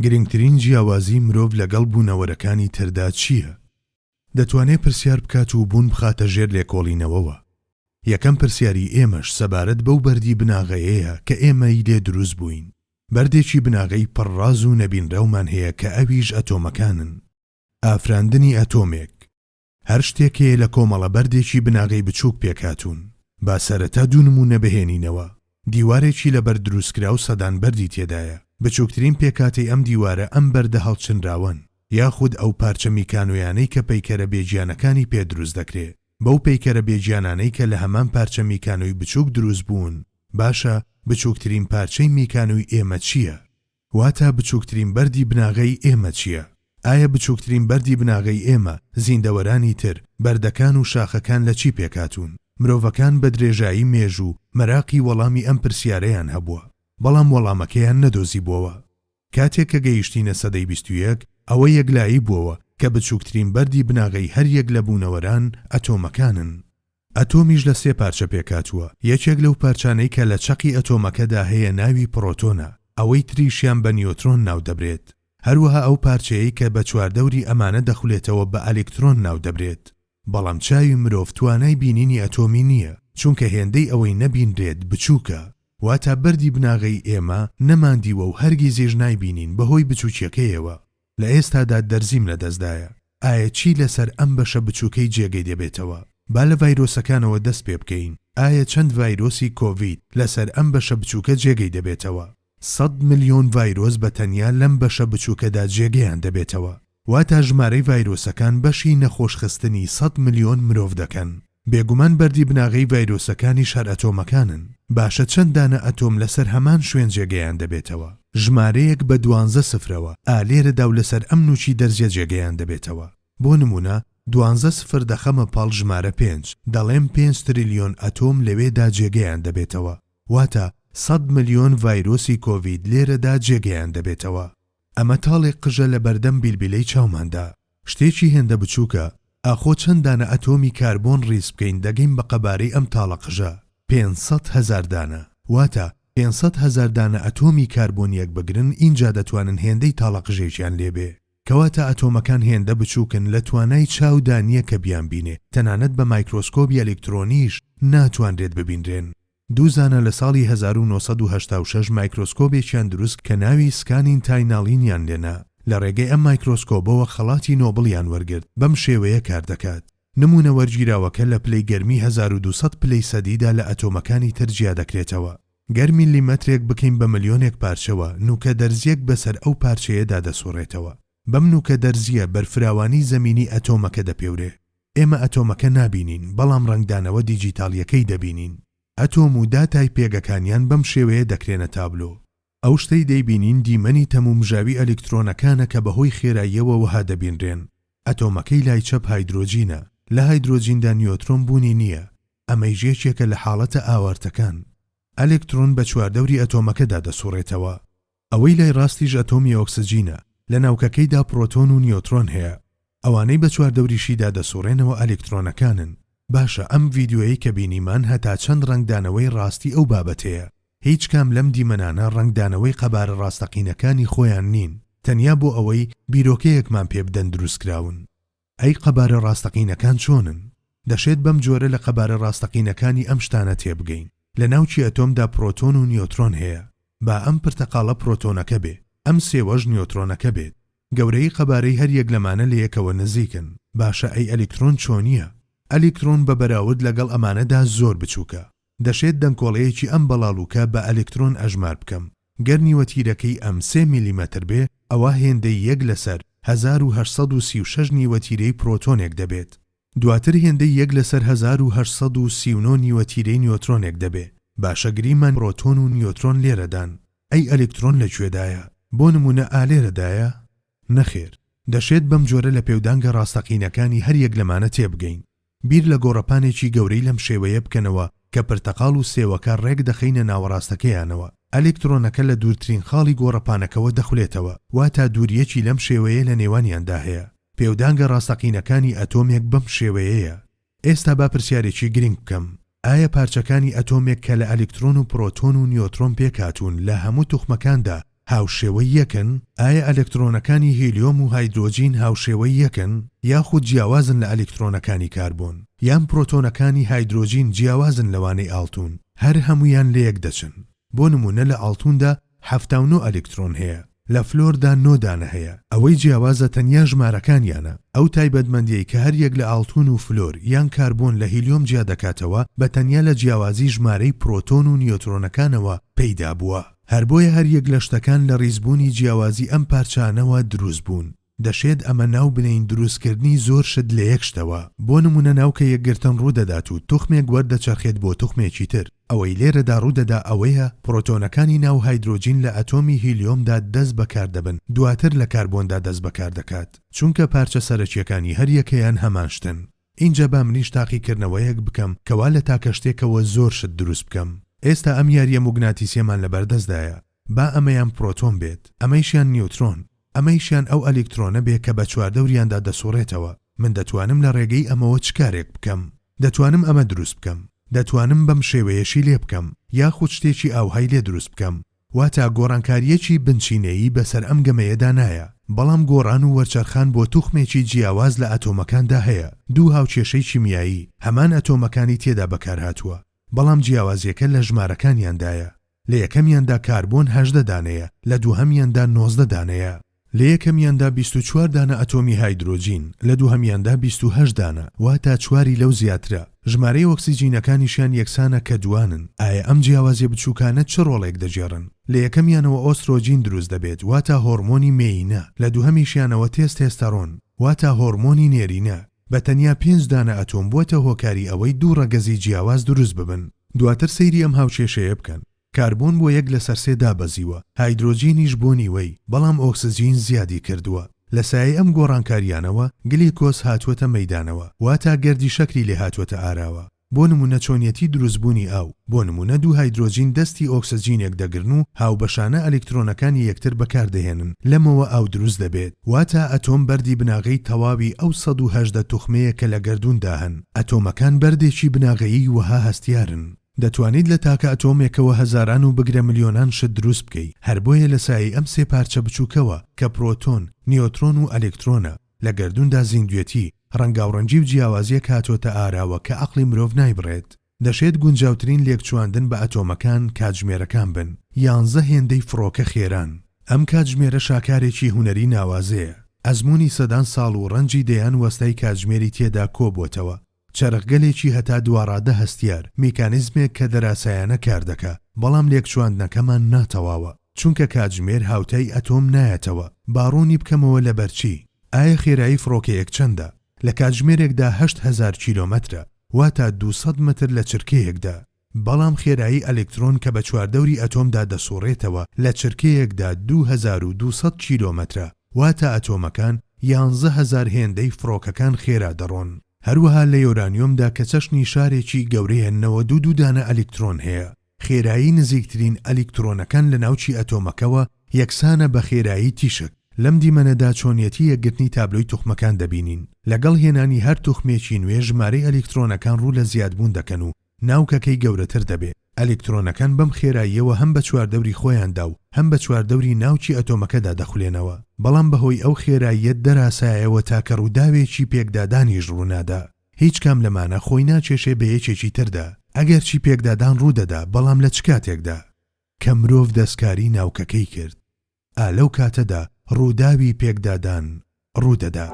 گرنگترین جیاوازی مرۆڤ لەگەڵ بوونەوەرەکانی تردا چییە؟ دەتوانێت پرسیار بکات و بوون بخاتە ژێر لێکۆڵینەوەوە. یەکەم پرسیاری ئێمەش سەبارەت بەو بەردی بناغەیەیە کە ئێمەی لێ دروست بووین. بەردێکی بناغەی پڕڕاز و نەبینراومان هەیە کە ئەویش ئەتۆمەکانن. ئافراندنی ئەتۆمێک هەر شتێکەیە لە کۆمەڵە بەردێکی بناغەی بچووک پێکاتون. با سەرەتا دوو نمونە بهێنینەوە. دیوارێکی لەبەر دروستکرا و سەدان بەردی تێدایە. بچووکترین پێکاتی ئەم دیوارە ئەم بەردە هەڵچنراون، یاخود ئەو پارچە میکانۆیانەی کە پەیکەرە بێجیانەکانی پێ دروست دەکرێت. بەو پەیکەرە بێجیانانەی کە لە هەمان پارچە میکانۆی بچووک دروست بوون. باشە، بچووکترین پارچەی میکانۆی ئێمە چییە؟ واتە بچووکترین بەردی بناغەی ئێمە چییە؟ ئایا بچووکترین بەردی بناغەی ئێمە زیندەوەرانی تر، بەردەکان و شاخەکان لە چی پێکاتون؟ مرۆڤەکان بە درێژایی مێژ و مەراقی وەڵامی ئەم پرسیارەیان هەبووە، بەڵام وەڵامەکەیان نەدۆزی بووەوە. کاتێک کە گەیشتینە سەدەی 21 ئەوە یەکلایی بووەوە کە بچووکترین بەردی بناغەی هەر یەک لە بوونەوەران ئەتۆمەکانن. ئەتۆمیش لە 3 پارچە پێکاتووە. یەکێک لەو پارچانەی کە لە چەقی ئەتۆمەکەدا هەیە ناوی پڕۆتۆنە، ئەوەی تریشیان بە نیۆترۆن ناو دەبرێت. هەروەها ئەو پارچەیەی کە بە چواردەوری ئەمانە دەخولێتەوە بە ئەلکترۆن ناو دەبرێت. بەڵام چاوی مرۆڤ توانای بینینی ئەتۆمی نییە، چونکە هێندەی ئەوەی نەبینرێت بچووکە. واتە بەردی بناغەی ئێمە نەماندیوە و هەرگیزێژ نایبینین بەهۆی بچووکیەکەیەوە. لە ئێستادا دەرزیم لە دەستدایە. ئایا چی لەسەر ئەم بەشە بچووکەی جێگەی دەبێتەوە؟ با لە ڤایرۆسەکانەوە دەست پێ بکەین. ئایا چەند ڤایرۆسی کۆڤید لەسەر ئەم بەشە بچووکە جێگەی دەبێتەوە؟ 100 ملیۆن ڤایرۆس بەتەنیا لەم بەشە بچووکەدا جێگەیان دەبێتەوە. واتە ژمارەی ڤایرۆسەکان بەشی نەخۆشخستنی 100 ملیۆن مرۆڤ دەکەن. بێگومان بەردی بناغەی ڤایرۆسەکانی شەر ئەتۆمەکانن. باشە چەند دانە ئەتۆم لەسەر هەمان شوێن جێگەیان دەبێتەوە؟ ژمارەیەک بە 12 سفرەوە. لێرەدا و لەسەر ئەم نوچی دەرجە جێگەیان دەبێتەوە. بۆ نمونە 12 سفر دەخەمە پاڵ ژمارە 5. دەڵێم 5 تریلیۆن ئەتۆم لەوێدا جێگەیان دەبێتەوە. واتە 100 ملیۆن ڤایرۆسی کۆڤید لێرەدا جێگەیان دەبێتەوە. ئەمە تاڵێک قژە لە بەردەم بیلبیلەی چاوماندا. شتێکی هێندە بچووکە. ئاخۆ چەند دانە ئەتۆمی کاربۆن ڕیز بکەین دەگەین بە قەبارەی ئەم تاڵە قژە. 500,000 دانە. واتە 500,000 دانە ئەتۆمی کاربۆنیەک بگرن اینجا دەتوانن هێندەی تاڵە قژێکیان لێبێ. کەواتە ئەتۆمەکان هێندە بچووکن لە توانای چاودا نییە کە بیان بینێ. تەنانەت بە مایکرۆسکۆپی ئەلکترۆنیش ناتوانرێت ببینرێن. دووزانە لە ساڵی 1986 مایکرۆسکۆپێکیان دروست کە ناوی سکانین تایناڵینیان لێنا. لە ڕێگەی ئەم مایکرۆسکۆپەوە خەڵاتی نۆبڵیان وەرگرت. بەم شێوەیە کار دەکات. نمونە وەرگیراوەکە لە پلەی گەرمی 1200 پلەی سەدیدا لە ئەتۆمەکانی تر جیا دەکرێتەوە. گەر میلیمەترێک بکەین بە ملیۆنێک پارچەوە، نوکە دەرزیەک بەسەر ئەو پارچەیەدا دەسوڕێتەوە. بەم نوکە دەرزیە بەرفراوانی زەمینی ئەتۆمەکە دەپێورێ. ئێمە ئەتۆمەکە نابینین، بەڵام ڕنگدانەوە دیجیتاڵیەکەی دەبینین. ئەتۆم و داتای پێگەکانیان بەم شێوەیە دەکرێنە تابلۆ. ئەو شتەی دەیبینین دیمەنی تەمومژاوی ئەلکترۆنەکانە کە بەهۆی خێراییەوە وەها دەبینرێن. ئەتۆمەکەی لای چەپ هایدرۆجینە. لە هایدرۆجیندا نیۆترۆن بوونی نییە. ئەمەی ژێچێکە لە حاڵەتە ئاوارتەکان. ئەلکترۆن بە چواردەوری ئەتۆمەکەدا دەسوڕێتەوە. ئەوەی لای ڕاستیش ئەتۆمی ئۆکسجینە. لە ناوکەکەیدا پرۆتۆن و نیۆترۆن هەیە. ئەوانەی بە چواردەوریشیدا دەسوڕێنەوە ئەلکترۆنەکانن. باشە، ئەم ڤیدیۆیی کە بینیمان هەتا چەند ڕنگدانەوەی ڕاستی ئەو بابەتەیە. هیچ کام لەم دیمەنانە ڕنگدانەوەی قەبارە ڕاستەقینەکانی خۆیان نین. تەنیا بۆ ئەوەی بیرۆکەیەکمان پێ بدەن دروستکراون. ئەی قەبارە ڕاستەقینەکان چۆنن؟ دەشێت بەم جۆرە لە قەبارە ڕاستەقینەکانی ئەم شتانە تێبگەین. لە ناوچی ئەتۆمدا پرۆتۆن و نیۆترۆن هەیە. با ئەم پرتەقاڵە پرۆتۆنەکە بێ، ئەم سێوەش نیۆترۆنەکە بێت. گەورەی قەبارەی هەر یەک لەمانە لە یەکەوە نزیکن. باشە، ئەی ئەلکترۆن چۆنیە؟ ئەلکترۆن بە بەراورد لەگەڵ ئەمانەدا زۆر بچووکە. دەشێت دەنگکۆڵەیەکی ئەم بەڵاڵوکە بە ئەلکترۆن ئەژمار بکەم. گەر نیوەتیرەکەی ئەم 3 میلیمەتر بێ، ئەوە هێندەی 1 لەسەر 1836 نیوەتیرەی پرۆتۆنێک دەبێت. دواتر هێندەی 1 لەسەر 1839 نیوەتیرەی نیۆترۆنێک دەبێ. باشە، گریمان پرۆتۆن و نیۆترۆن لێرەدان. ئەی ئەلکترۆن لەکوێدایە؟ بۆ نمونە ئالێرەدایە؟ نەخێر. دەشێت بەم جۆرە لە پێودانگە ڕاستەقینەکانی هەر یەک لەمانە تێبگەین. بیر لە گۆڕەپانێکی گەورەی لەم شێوەیە بکەنەوە کە پرتەقاڵ و سێوەکە ڕێک دەخینە ناوەڕاستەکەیانەوە. ئەلکترۆنەکە لە دوورترین خاڵی گۆڕەپانەکەوە دەخولێتەوە. واتە دووریەکی لەم شێوەیە لە نێوانیاندا هەیە. پێودانگە ڕاستەقینەکانی ئەتۆمێک بەم شێوەیەیە. ئێستا با پرسیارێکی گرنگ بکەم. ئایا پارچەکانی ئەتۆمێک کە لە ئەلکترۆن و پرۆتۆن و نیۆترۆن پێکاتون لە هەموو توخمەکاندا هاوشێوەی یەکن؟ ئایا ئەلکترۆنەکانی هیلیۆم و هایدرۆجین هاوشێوەی یەکن یاخود جیاوازن لە ئەلکترۆنەکانی کاربۆن، یان پرۆتۆنەکانی هایدرۆجین جیاوازن لەوانەی ئاڵتون؟ هەر هەمویان لە یەک دەچن. بۆ نمونە لە ئاڵتوندا 79 ئەلکترۆن هەیە، لە فلۆردا 9 دانە هەیە. ئەوەی جیاوازە تەنیا ژمارەکانیانە. ئەو تایبەتمەندیەی کە هەر یەک لە ئاڵتون و فلۆر یان کاربۆن لە هیلیۆم جیا دەکاتەوە بە تەنیا لە جیاوازی ژمارەی پرۆتۆن و نیۆترۆنەکانەوە پەیدا بووە. هەر بۆیە هەر یەک لە شتەکان لە ڕیزبوونی جیاوازی ئەم پارچانەوە دروست بوون. دەشێت ئەمە ناو بنین دروستکردنی زۆر شت لە یەک شتەوە. بۆ نمونە ناوکە یەکگرتن ڕوودەدات و توخمێک وەردەچەرخێت بۆ توخمێکی تر. ئەوەی لێرەدا ڕوودەدا ئەوەیە پرۆتۆنەکانی ناو هایدرۆجین لە ئەتۆمی هیلیۆمدا دەست بەکار دەبن، دواتر لە کاربۆندا دەست بەکار دەکات، چونکە پارچە سەرەکیەکانی هەر یەکەیان هەمان شتن. اینجا با منیش تاقیکردنەوەیەک بکەم کەوا لە تاکە شتێکەوە زۆر شت دروست بکەم. ئێستا ئەم یاریە موگناتیسیەمان لەبەردەستدایە. با ئەمەیان پرۆتۆن بێت، ئەمەیشیان نیوترۆن، ئەمەیشیان ئەو ئەلکترۆنە بێت کە بە چواردەوریاندا دەسوڕێتەوە. من دەتوانم لە ڕێگەی ئەمەوە چ کارێک بکەم؟ دەتوانم ئەمە دروست بکەم، دەتوانم بەم شێوەیەشی لێ بکەم، یاخود شتێکی ئاوهای لێ دروست بکەم. واتە گۆڕانکاریەکی بنچینەیی بەسەر ئەم گەمەیەدا نایە، بەڵام گۆڕان و وەرچەرخان بۆ توخمێکی جیاواز لە ئەتۆمەکاندا هەیە. دوو هاوچێشەی کیمیایی هەمان ئەتۆمەکانی تێدا بەکارهاتووە، بەڵام جیاوازیەکە لە ژمارەکانیاندایە. لە یەکەمیاندا کاربۆن 18 دانەیە، لە دووهەمیاندا 19 دانەیە. لە یەکەمیاندا 24 دانە ئەتۆمی هایدرۆجین، لە دووهەمیاندا 28 دانە، واتە چواری لەو زیاترە. ژمارەی ئۆکسیجینەکانیشیان یەکسانە کە دوانن. ئایا ئەم جیاوازیە بچووکانە چ ڕۆڵێک دەجێڕن؟ لە یەکەمیانەوە ئۆسترۆجین دروست دەبێت، واتە هۆرمۆنی مێینە. لە دووهەمیشیانەوە تێستێستەرۆن، واتە هۆرمۆنی نێرینە. بە تەنیا 5 دانە ئەتۆم بووەتە هۆکاری ئەوەی دوو ڕەگەزی جیاواز دروست ببن. دواتر سەیری ئەم هاوچێشەیە بکەن. کاربۆن بۆ یەک لەسەر سێ دابەزیوە، هایدرۆجینیش بۆ نیوەی، بەڵام ئۆکسجین زیادی کردووە. لە سایەی ئەم گۆڕانکاریانەوە گلیکۆز هاتووەتە مەیدانەوە، واتە گەردی شەکری لێ هاتووەتە ئاراوە. بۆ نمونە چۆنیەتی دروستبوونی ئاو، بۆ نمونە دوو هایدرۆجین دەستی ئۆکسجینێک دەگرن و هاوبەشانە ئەلکترۆنەکانی یەکتر بەکاردەهێنن، لەمەوە ئاو دروست دەبێت. واتە ئەتۆم بەردی بناغەی تەواوی ئەو 118 توخمەیە کە لە گەردووندا هەن. ئەتۆمەکان بەردێکی بناغەیی وەها هەستیارن. دەتوانیت لە تاکە ئەتۆمێکەوە هەزاران و بگرە ملیۆنان شت دروست بکەیت، هەر بۆیە لە سایەی ئەم سێ پارچە بچووکەوە کە پرۆتۆن، نیۆترۆن و ئەلکترۆنە لە گەردووندا زیندوێتی، ڕەنگاوڕەنگی و جیاوازیە هاتوۆتە ئاراوە کە عەقڵی مرۆڤ نایبڕێت. دەشێت گونجاوترین لێکچواندن بە ئەتۆمەکان کاتژمێرەکان بن، 11 هێندەی فڕۆکە خێران. ئەم کاتژمێرە شاکارێکی هونەری ناوازەیە. ئەزمموی سەدان ساڵ و ڕەنجی دەیان وەستای کاتژمێری تێدا کۆبووتەوە. چەرخگەلێکی هەتا دووەڕادە هەستیار، میکانیزمێک کە دەراسایانە کار دەکا، بەڵام لێکچواندنەکەمان ناتەواوە، چونکە کاتژمێر هاوتای ئەتۆم نایەتەوە. باڕوونی بکەمەوە لە بەرچی. ئایا خێرایی فڕۆکەیەک چەندە؟ لە کاتژمێرێکدا 8000 کیلۆمەترە، واتە 200 متر لە چرکەیەکدا. بەڵام خێرایی ئەلکترۆن کە بە چواردەوری ئەتۆمدا دەسوڕێتەوە لە چرکەیەکدا 2200 کیلۆمەترە، واتە ئەتۆمەکان 11000 هێندەی فڕۆکەکان خێرا دەڕۆن. هەروەها لە یۆرانیۆمدا کە چەشنی شارێکی گەورەیەنەوە دوو دانە ئەلکترۆن هەیە. خێرایی نزیکترین ئەلکترۆنەکان لە ناوچی ئەتۆمەکەوە یەکسانە بە خێرایی تیشک. لەم دیمەنەدا چۆنیەتی یەکگرتنی تابلۆی توخمەکان دەبینین. لەگەڵ هێنانی هەر توخمێکی نوێ ژمارەی ئەلکترۆنەکان ڕوو لە زیادبوون دەکەن و ناوکەکەی گەورەتر دەبێت. ئەلکترۆنەکان بەم خێراییەوە هەم بە چواردەوری خۆیاندا و هەم بە چواردەوری ناوچی ئەتۆمەکەدا دەخولێنەوە. بەڵام بەهۆی ئەو خێراییەت دەراسایەوە تاکە ڕووداوێکی پێکدادانیش ڕوونادا. هیچ کام لەمانە خۆی ناچێشێ بە یەکێکی تردا، ئەگەر چی پێکدادان ڕوودەدا، بەڵام لە چ کاتێکدا کە مرۆڤ دەستکاری ناوکەکەی کرد، لەو کاتەدا ڕووداوی پێکدادان ڕوودەدا.